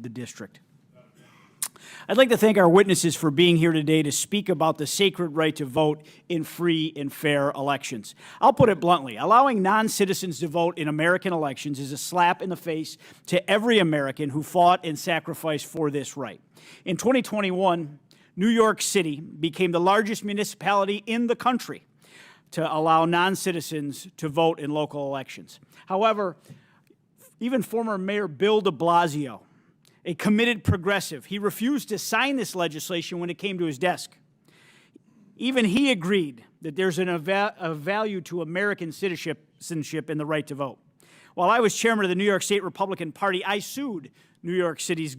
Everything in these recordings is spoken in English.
the district. I'd like to thank our witnesses for being here today to speak about the sacred right to vote in free and fair elections. I'll put it bluntly, allowing non-citizens to vote in American elections is a slap in the face to every American who fought and sacrificed for this right. In 2021, New York City became the largest municipality in the country to allow non-citizens to vote in local elections. However, even former Mayor Bill de Blasio, a committed progressive, he refused to sign this legislation when it came to his desk. Even he agreed that there's a value to American citizenship in the right to vote. While I was chairman of the New York State Republican Party, I sued New York City's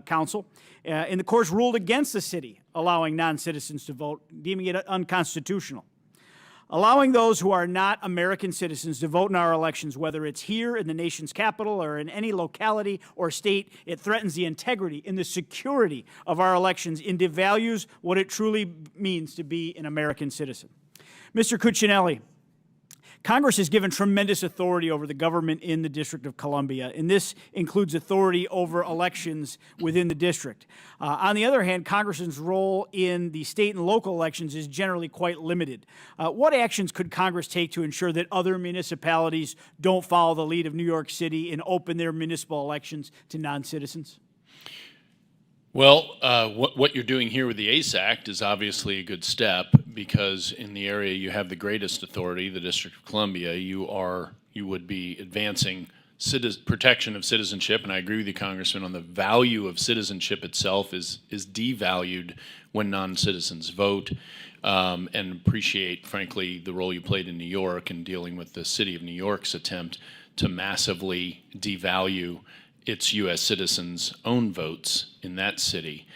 council, and the courts ruled against the city allowing non-citizens to vote, deeming it unconstitutional. Allowing those who are not American citizens to vote in our elections, whether it's here in the nation's capital or in any locality or state, it threatens the integrity and the security of our elections and devalues what it truly means to be an American citizen. Mr. Cuccinelli, Congress has given tremendous authority over the government in the District of Columbia, and this includes authority over elections within the district. On the other hand, Congress's role in the state and local elections is generally quite limited. What actions could Congress take to ensure that other municipalities don't follow the lead of New York City and open their municipal elections to non-citizens? Well, what you're doing here with the ACE Act is obviously a good step, because in the area you have the greatest authority, the District of Columbia, you would be advancing protection of citizenship, and I agree with you, Congressman, on the value of citizenship itself is devalued when non-citizens vote, and appreciate, frankly, the role you played in New York in dealing with the City of New York's attempt to massively devalue its U.S. citizens' own votes in that city.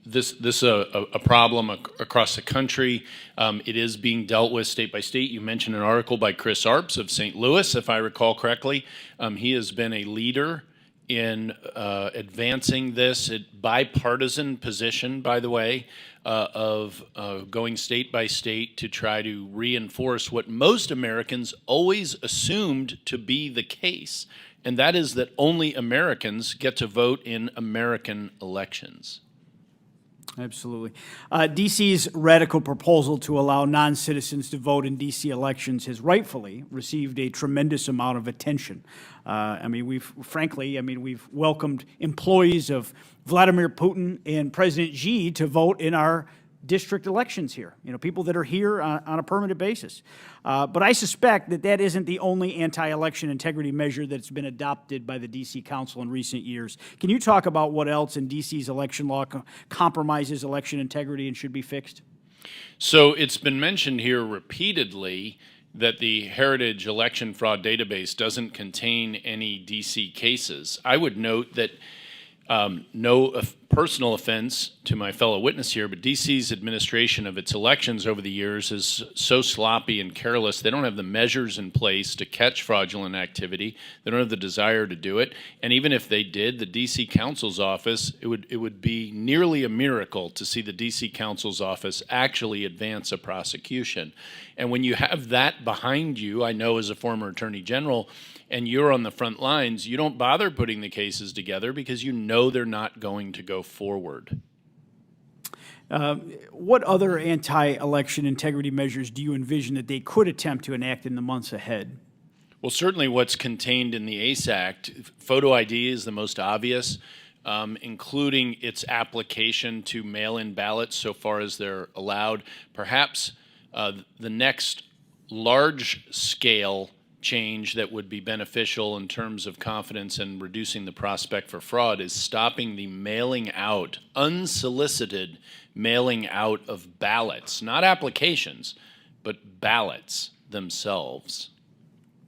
This is a problem across the country. It is being dealt with state by state. You mentioned an article by Chris Arps of St. Louis, if I recall correctly. He has been a leader in advancing this bipartisan position, by the way, of going state by state to try to reinforce what most Americans always assumed to be the case, and that is that only Americans get to vote in American elections. Absolutely. D.C.'s radical proposal to allow non-citizens to vote in D.C. elections has rightfully received a tremendous amount of attention. We've welcomed employees of Vladimir Putin and President Xi to vote in our district elections here, people that are here on a permanent basis. But I suspect that isn't the only anti-election integrity measure that's been adopted by the D.C. Council in recent years. Can you talk about what else in D.C.'s election law compromises election integrity and should be fixed? So it's been mentioned here repeatedly that the Heritage Election Fraud Database doesn't contain any D.C. cases. I would note that no personal offense to my fellow witness here, but D.C.'s administration of its elections over the years is so sloppy and careless. They don't have the measures in place to catch fraudulent activity. They don't have the desire to do it. And even if they did, the D.C. Council's office, it would be nearly a miracle to see the D.C. Council's office actually advance a prosecution. And when you have that behind you, I know as a former Attorney General, and you're on the front lines, you don't bother putting the cases together because you know they're not going to go forward. What other anti-election integrity measures do you envision that they could attempt to enact in the months ahead? Well, certainly what's contained in the ACE Act, photo ID is the most obvious, including its application to mail-in ballots so far as they're allowed. Perhaps the next large-scale change that would be beneficial in terms of confidence and reducing the prospect for fraud is stopping the mailing out, unsolicited mailing out of ballots, not applications, but ballots themselves.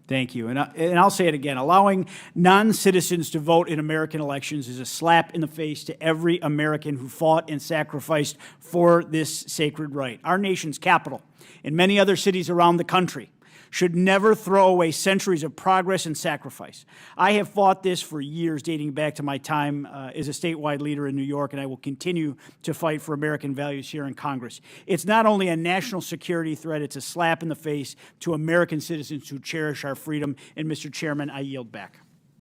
Thank you. And I'll say it again. Allowing non-citizens to vote in American elections is a slap in the face to every American who fought and sacrificed for this sacred right. Our nation's capital and many other cities around the country should never throw away centuries of progress and sacrifice. I have fought this for years, dating back to my time as a statewide leader in New York, and I will continue to fight for American values here in Congress. It's not only a national security threat, it's a slap in the face to American citizens who cherish our freedom. And Mr. Chairman, I yield back.